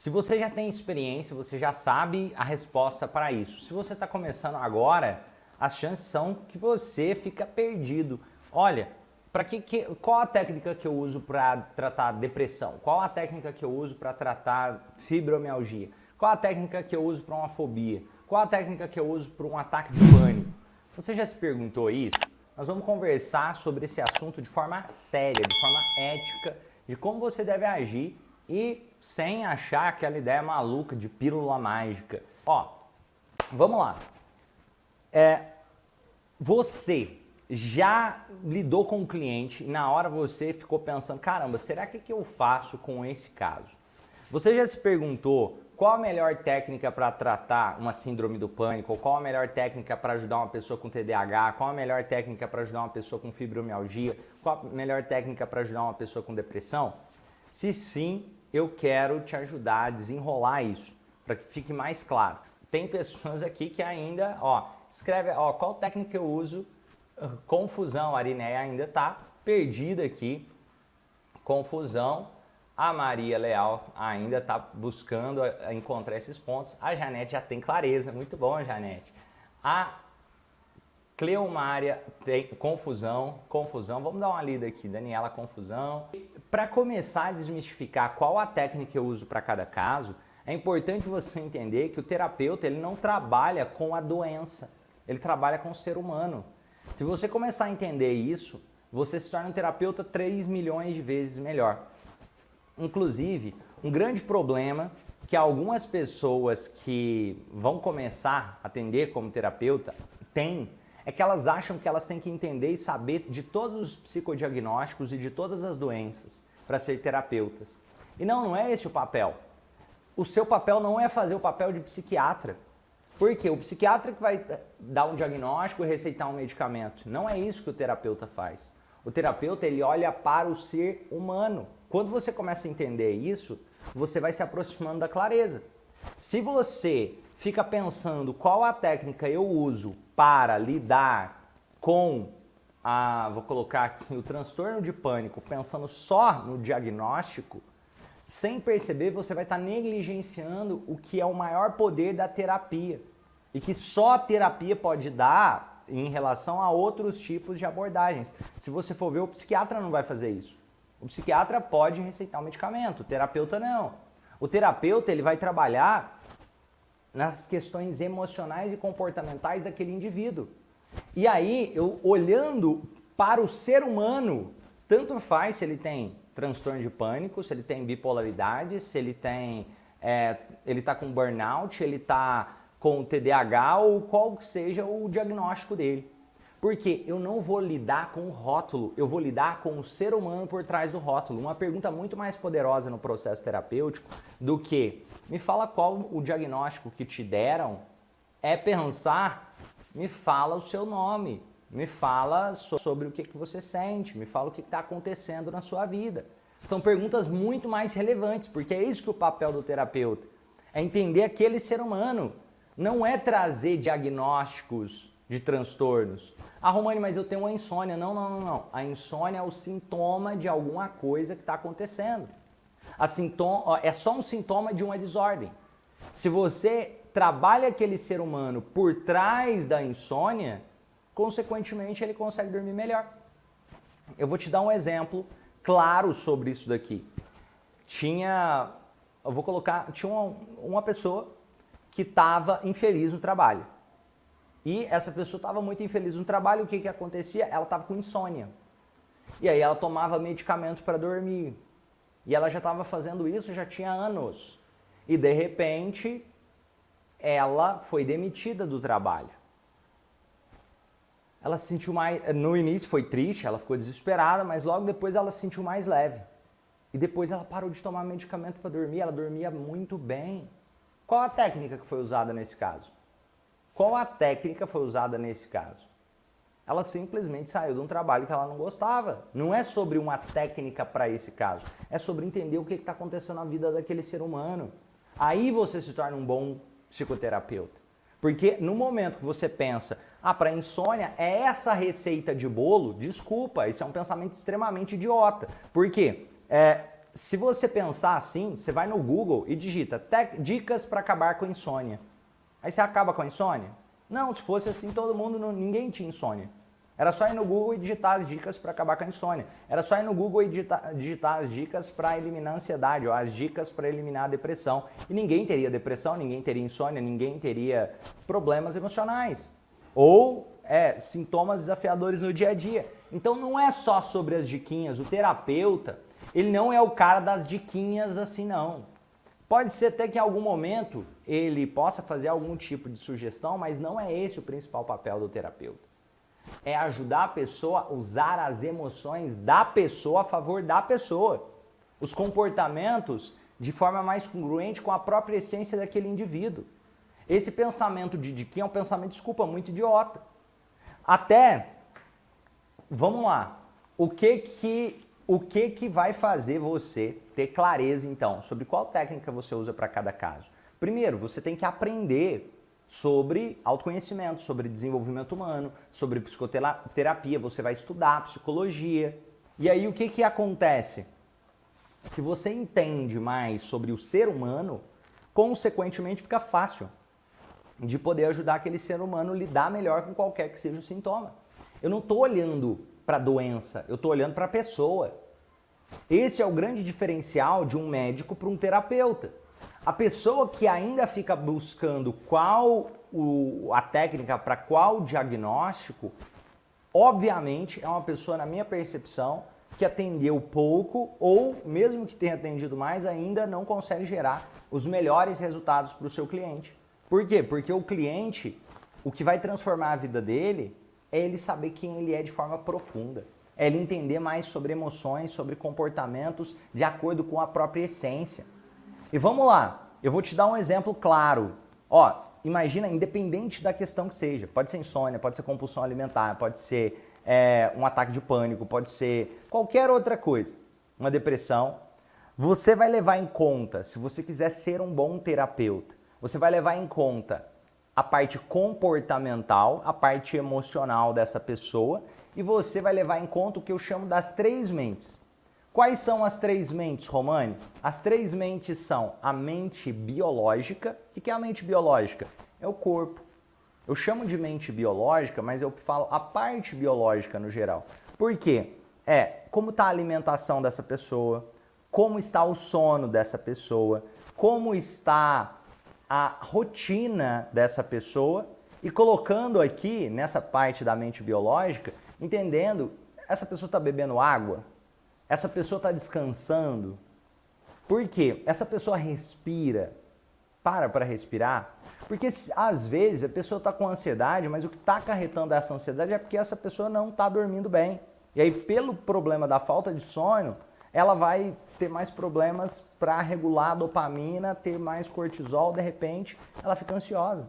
Se você já tem experiência, você já sabe a resposta para isso. Se você está começando agora, as chances são que você fica perdido. Olha, qual a técnica que eu uso para tratar depressão? Qual a técnica que eu uso para tratar fibromialgia? Qual a técnica que eu uso para uma fobia? Qual a técnica que eu uso para um ataque de pânico? Você já se perguntou isso? Nós vamos conversar sobre esse assunto de forma séria, de forma ética, de como você deve agir e sem achar aquela ideia maluca de pílula mágica. Ó, vamos lá. Você já lidou com um cliente e na hora você ficou pensando, caramba, será que eu faço com esse caso? Você já se perguntou qual a melhor técnica para tratar uma síndrome do pânico? Ou qual a melhor técnica para ajudar uma pessoa com TDAH? Qual a melhor técnica para ajudar uma pessoa com fibromialgia? Qual a melhor técnica para ajudar uma pessoa com depressão? Se sim, eu quero te ajudar a desenrolar isso, para que fique mais claro. Tem pessoas aqui que ainda, escreve, qual técnica eu uso? Confusão, a Arineia ainda está perdida aqui. Confusão. A Maria Leal ainda está buscando encontrar esses pontos. A Janete já tem clareza. Muito bom, Janete. A Cleomária tem confusão. Vamos dar uma lida aqui. Daniela, confusão. Para começar a desmistificar qual a técnica que eu uso para cada caso, é importante você entender que o terapeuta ele não trabalha com a doença. Ele trabalha com o ser humano. Se você começar a entender isso, você se torna um terapeuta 3 milhões de vezes melhor. Inclusive, um grande problema que algumas pessoas que vão começar a atender como terapeuta têm é que elas acham que elas têm que entender e saber de todos os psicodiagnósticos e de todas as doenças para ser terapeutas. E não é esse o papel. O seu papel não é fazer o papel de psiquiatra. Por quê? O psiquiatra que vai dar um diagnóstico e receitar um medicamento. Não é isso que o terapeuta faz. O terapeuta, ele olha para o ser humano. Quando você começa a entender isso, você vai se aproximando da clareza. Se você fica pensando qual a técnica eu uso para lidar com vou colocar aqui o transtorno de pânico, pensando só no diagnóstico, sem perceber você vai estar negligenciando o que é o maior poder da terapia e que só a terapia pode dar em relação a outros tipos de abordagens. Se você for ver, o psiquiatra não vai fazer isso. O psiquiatra pode receitar um medicamento, o terapeuta não. O terapeuta ele vai trabalhar nas questões emocionais e comportamentais daquele indivíduo. E aí, eu olhando para o ser humano, tanto faz se ele tem transtorno de pânico, se ele tem bipolaridade, se ele tem, ele está com burnout, ele está com TDAH ou qual que seja o diagnóstico dele. Porque eu não vou lidar com o rótulo, eu vou lidar com o ser humano por trás do rótulo. Uma pergunta muito mais poderosa no processo terapêutico do que me fala qual o diagnóstico que te deram, é pensar, me fala o seu nome, me fala sobre o que você sente, me fala o que está acontecendo na sua vida. São perguntas muito mais relevantes, porque é isso que o papel do terapeuta, é entender aquele ser humano, não é trazer diagnósticos de transtornos. Romane, mas eu tenho uma insônia. Não. A insônia é o sintoma de alguma coisa que está acontecendo. É só um sintoma de uma desordem. Se você trabalha aquele ser humano por trás da insônia, consequentemente ele consegue dormir melhor. Eu vou te dar um exemplo claro sobre isso daqui. Tinha uma pessoa que estava infeliz no trabalho. E essa pessoa estava muito infeliz no trabalho, o que acontecia? Ela estava com insônia. E aí ela tomava medicamento para dormir. E ela já estava fazendo isso, já tinha anos. E de repente, ela foi demitida do trabalho. Ela se sentiu mais... No início foi triste, ela ficou desesperada, mas logo depois ela se sentiu mais leve. E depois ela parou de tomar medicamento para dormir, ela dormia muito bem. Qual a técnica que foi usada nesse caso? Qual a técnica foi usada nesse caso? Ela simplesmente saiu de um trabalho que ela não gostava. Não é sobre uma técnica para esse caso. É sobre entender o que está acontecendo na vida daquele ser humano. Aí você se torna um bom psicoterapeuta. Porque no momento que você pensa, para insônia é essa receita de bolo, desculpa, isso é um pensamento extremamente idiota. Por quê? se você pensar assim, você vai no Google e digita dicas para acabar com a insônia. Aí você acaba com a insônia? Não, se fosse assim, ninguém tinha insônia. Era só ir no Google e digitar as dicas para acabar com a insônia. Era só ir no Google e digitar as dicas para eliminar a ansiedade, ou as dicas para eliminar a depressão. E ninguém teria depressão, ninguém teria insônia, ninguém teria problemas emocionais. Ou sintomas desafiadores no dia a dia. Então não é só sobre as diquinhas. O terapeuta, ele não é o cara das diquinhas assim não. Pode ser até que em algum momento ele possa fazer algum tipo de sugestão, mas não é esse o principal papel do terapeuta. É ajudar a pessoa a usar as emoções da pessoa a favor da pessoa. Os comportamentos de forma mais congruente com a própria essência daquele indivíduo. Esse pensamento de diquinha é um pensamento, desculpa, muito idiota. Até, vamos lá, o que vai fazer você ter clareza, então, sobre qual técnica você usa para cada caso? Primeiro, você tem que aprender sobre autoconhecimento, sobre desenvolvimento humano, sobre psicoterapia, você vai estudar psicologia. E aí, o que acontece? Se você entende mais sobre o ser humano, consequentemente fica fácil de poder ajudar aquele ser humano a lidar melhor com qualquer que seja o sintoma. Eu não estou olhando para a doença, eu estou olhando para a pessoa. Esse é o grande diferencial de um médico para um terapeuta. A pessoa que ainda fica buscando a técnica para qual diagnóstico, obviamente é uma pessoa, na minha percepção, que atendeu pouco ou, mesmo que tenha atendido mais, ainda não consegue gerar os melhores resultados para o seu cliente. Por quê? Porque o cliente, o que vai transformar a vida dele é ele saber quem ele é de forma profunda. É ele entender mais sobre emoções, sobre comportamentos de acordo com a própria essência. E vamos lá, eu vou te dar um exemplo claro. Ó, imagina, independente da questão que seja, pode ser insônia, pode ser compulsão alimentar, pode ser um ataque de pânico, pode ser qualquer outra coisa, uma depressão. Você vai levar em conta, se você quiser ser um bom terapeuta, você vai levar em conta a parte comportamental, a parte emocional dessa pessoa e você vai levar em conta o que eu chamo das 3 mentes. Quais são as 3 mentes, Romani? As 3 mentes são a mente biológica. O que é a mente biológica? É o corpo. Eu chamo de mente biológica, mas eu falo a parte biológica no geral. Por quê? Como está a alimentação dessa pessoa, como está o sono dessa pessoa, como está a rotina dessa pessoa e colocando aqui nessa parte da mente biológica, entendendo, essa pessoa está bebendo água? Essa pessoa está descansando? Por quê? Essa pessoa respira? Para respirar? Porque às vezes a pessoa está com ansiedade, mas o que está acarretando essa ansiedade é porque essa pessoa não está dormindo bem. E aí, pelo problema da falta de sono, ela vai ter mais problemas para regular a dopamina, ter mais cortisol, de repente ela fica ansiosa.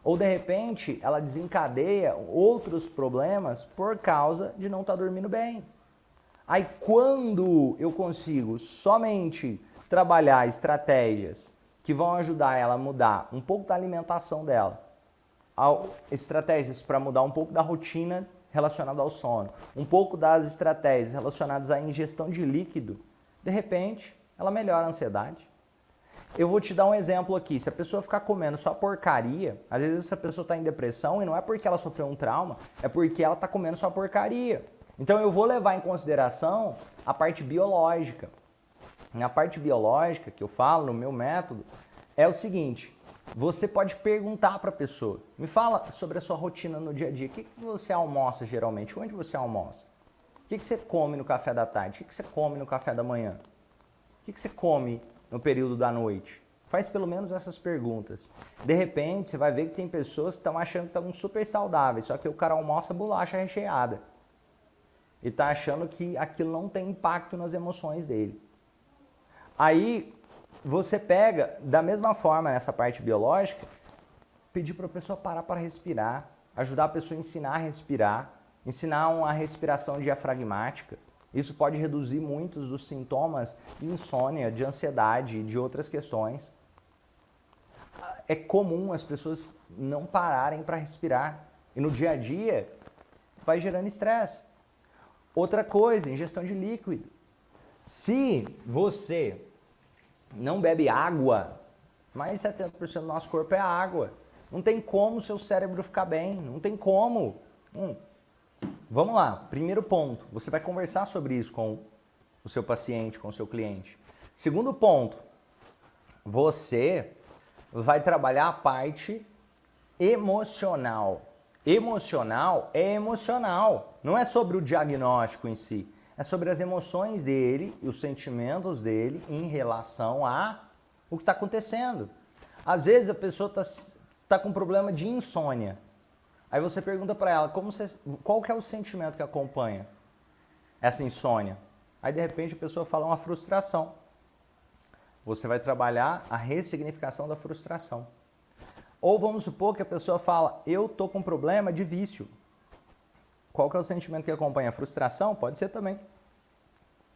Ou de repente ela desencadeia outros problemas por causa de não estar dormindo bem. Aí quando eu consigo somente trabalhar estratégias que vão ajudar ela a mudar um pouco da alimentação dela, estratégias para mudar um pouco da rotina relacionada ao sono, um pouco das estratégias relacionadas à ingestão de líquido, de repente ela melhora a ansiedade. Eu vou te dar um exemplo aqui, se a pessoa ficar comendo só porcaria, às vezes essa pessoa está em depressão e não é porque ela sofreu um trauma, é porque ela está comendo só porcaria. Então eu vou levar em consideração a parte biológica. Na parte biológica que eu falo no meu método é o seguinte, você pode perguntar para a pessoa, me fala sobre a sua rotina no dia a dia, o que você almoça geralmente, onde você almoça? O que você come no café da tarde, o que você come no café da manhã? O que você come no período da noite? Faz pelo menos essas perguntas. De repente você vai ver que tem pessoas que estão achando que estão super saudáveis, só que o cara almoça bolacha recheada. E está achando que aquilo não tem impacto nas emoções dele. Aí você pega, da mesma forma nessa parte biológica, pedir para a pessoa parar para respirar, ajudar a pessoa a ensinar a respirar, ensinar uma respiração diafragmática. Isso pode reduzir muitos dos sintomas de insônia, de ansiedade e de outras questões. É comum as pessoas não pararem para respirar. E no dia a dia vai gerando estresse. Outra coisa, ingestão de líquido. Se você não bebe água, mais 70% do nosso corpo é água. Não tem como o seu cérebro ficar bem, não tem como. Vamos lá, primeiro ponto, você vai conversar sobre isso com o seu paciente, com o seu cliente. Segundo ponto, você vai trabalhar a parte emocional. Emocional é emocional, não é sobre o diagnóstico em si, é sobre as emoções dele e os sentimentos dele em relação a o que está acontecendo. Às vezes a pessoa está com problema de insônia. Aí você pergunta para ela, qual que é o sentimento que acompanha essa insônia? Aí de repente a pessoa fala uma frustração. Você vai trabalhar a ressignificação da frustração. Ou vamos supor que a pessoa fala, eu tô com problema de vício. Qual que é o sentimento que acompanha a frustração? Pode ser também.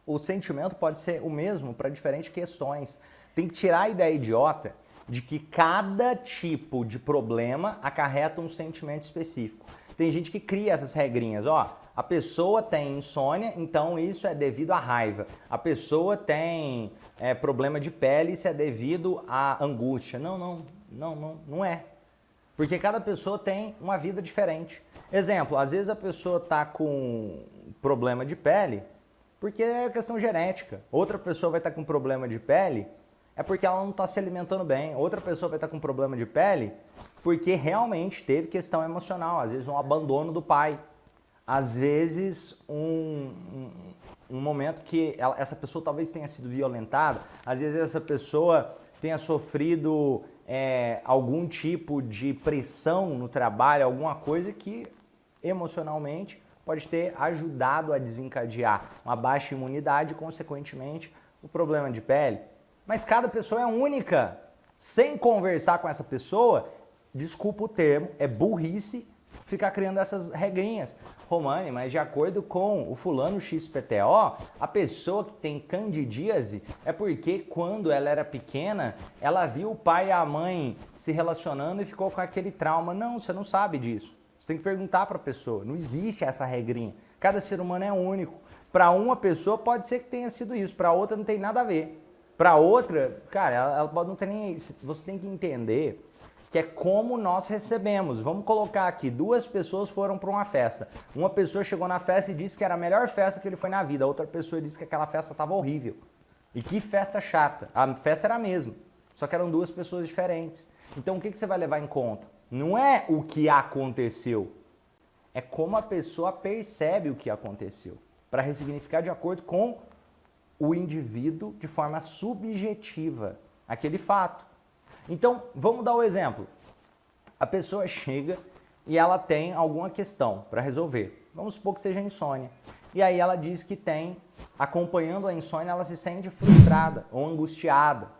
O sentimento pode ser o mesmo para diferentes questões. Tem que tirar a ideia idiota de que cada tipo de problema acarreta um sentimento específico. Tem gente que cria essas regrinhas, ó, a pessoa tem insônia, então isso é devido à raiva. A pessoa tem problema de pele, isso é devido à angústia. Não é. Porque cada pessoa tem uma vida diferente. Exemplo, às vezes a pessoa está com problema de pele porque é questão genética. Outra pessoa vai estar com problema de pele é porque ela não está se alimentando bem. Outra pessoa vai estar com problema de pele porque realmente teve questão emocional. Às vezes um abandono do pai. Às vezes um momento que essa pessoa talvez tenha sido violentada. Às vezes essa pessoa tenha sofrido algum tipo de pressão no trabalho, alguma coisa que emocionalmente pode ter ajudado a desencadear uma baixa imunidade e, consequentemente, o problema de pele. Mas cada pessoa é única. Sem conversar com essa pessoa, desculpa o termo, é burrice ficar criando essas regrinhas. Romani, mas de acordo com o fulano XPTO, a pessoa que tem candidíase é porque quando ela era pequena, ela viu o pai e a mãe se relacionando e ficou com aquele trauma. Não, você não sabe disso. Você tem que perguntar para a pessoa. Não existe essa regrinha. Cada ser humano é único. Para uma pessoa pode ser que tenha sido isso, para outra não tem nada a ver. Para outra, cara, ela pode não ter nem... Você tem que entender que é como nós recebemos. Vamos colocar aqui, 2 pessoas foram para uma festa. Uma pessoa chegou na festa e disse que era a melhor festa que ele foi na vida. A outra pessoa disse que aquela festa estava horrível. E que festa chata. A festa era a mesma, só que eram 2 pessoas diferentes. Então o que você vai levar em conta? Não é o que aconteceu, é como a pessoa percebe o que aconteceu, para ressignificar de acordo com o indivíduo de forma subjetiva, aquele fato. Então, vamos dar o exemplo. A pessoa chega e ela tem alguma questão para resolver. Vamos supor que seja insônia. E aí ela diz que acompanhando a insônia, ela se sente frustrada ou angustiada.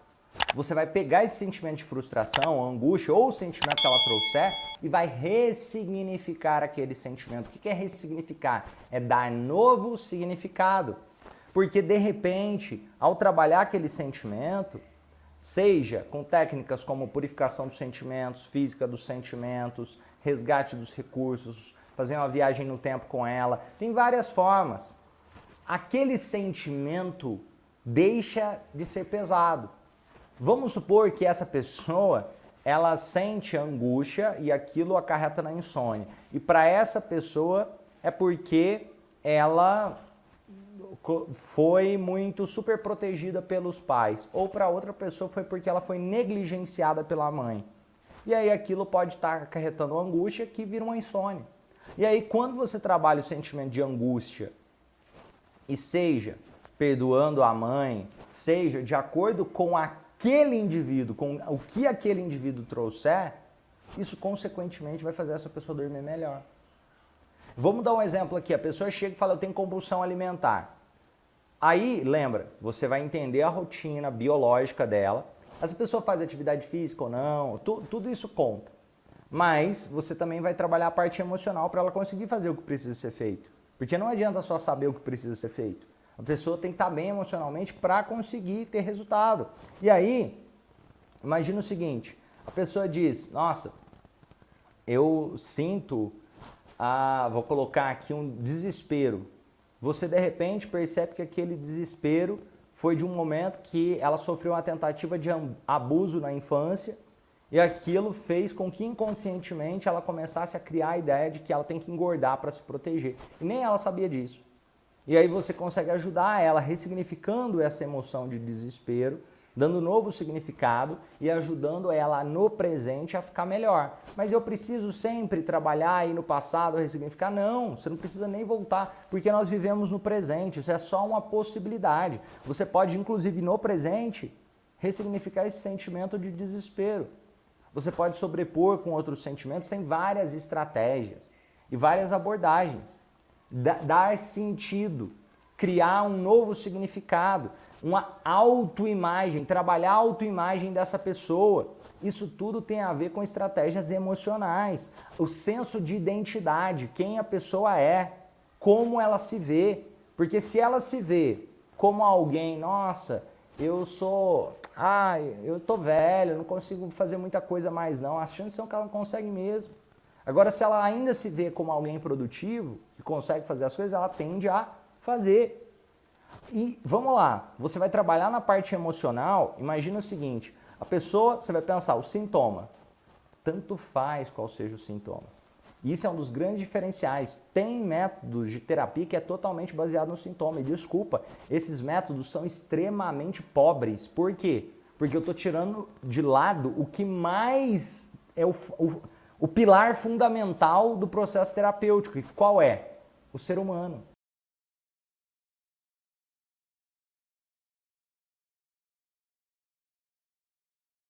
Você vai pegar esse sentimento de frustração, angústia ou o sentimento que ela trouxer e vai ressignificar aquele sentimento. O que é ressignificar? É dar novo significado. Porque, de repente, ao trabalhar aquele sentimento, seja com técnicas como purificação dos sentimentos, física dos sentimentos, resgate dos recursos, fazer uma viagem no tempo com ela, tem várias formas. Aquele sentimento deixa de ser pesado. Vamos supor que essa pessoa, ela sente angústia e aquilo acarreta na insônia. E para essa pessoa é porque ela foi muito super protegida pelos pais. Ou para outra pessoa foi porque ela foi negligenciada pela mãe. E aí aquilo pode estar acarretando angústia que vira uma insônia. E aí quando você trabalha o sentimento de angústia, e seja perdoando a mãe, seja de acordo com aquele indivíduo, com o que aquele indivíduo trouxer, isso consequentemente vai fazer essa pessoa dormir melhor. Vamos dar um exemplo aqui, a pessoa chega e fala, eu tenho compulsão alimentar. Aí, lembra, você vai entender a rotina biológica dela, essa pessoa faz atividade física ou não, tudo isso conta. Mas você também vai trabalhar a parte emocional para ela conseguir fazer o que precisa ser feito. Porque não adianta só saber o que precisa ser feito. A pessoa tem que estar bem emocionalmente para conseguir ter resultado. E aí, imagina o seguinte, a pessoa diz, nossa, eu sinto, vou colocar aqui um desespero. você de repente percebe que aquele desespero foi de um momento que ela sofreu uma tentativa de abuso na infância e aquilo fez com que inconscientemente ela começasse a criar a ideia de que ela tem que engordar para se proteger. E nem ela sabia disso. E aí você consegue ajudar ela ressignificando essa emoção de desespero, dando novo significado e ajudando ela no presente a ficar melhor. Mas eu preciso sempre trabalhar aí no passado, ressignificar? Não, você não precisa nem voltar, porque nós vivemos no presente, isso é só uma possibilidade. Você pode, inclusive, no presente, ressignificar esse sentimento de desespero. Você pode sobrepor com outros sentimentos, tem várias estratégias e várias abordagens. Dar sentido, criar um novo significado, uma autoimagem, trabalhar a autoimagem dessa pessoa. Isso tudo tem a ver com estratégias emocionais, o senso de identidade, quem a pessoa é, como ela se vê. Porque se ela se vê como alguém, nossa, eu tô velho, não consigo fazer muita coisa mais não, as chances são que ela não consegue mesmo. Agora, se ela ainda se vê como alguém produtivo, que consegue fazer as coisas, ela tende a fazer. E vamos lá, você vai trabalhar na parte emocional, imagina o seguinte, a pessoa, você vai pensar, o sintoma, tanto faz qual seja o sintoma. Isso é um dos grandes diferenciais. Tem métodos de terapia que é totalmente baseado no sintoma. E desculpa, esses métodos são extremamente pobres. Por quê? Porque eu estou tirando de lado o que mais é o pilar fundamental do processo terapêutico. E qual é? O ser humano.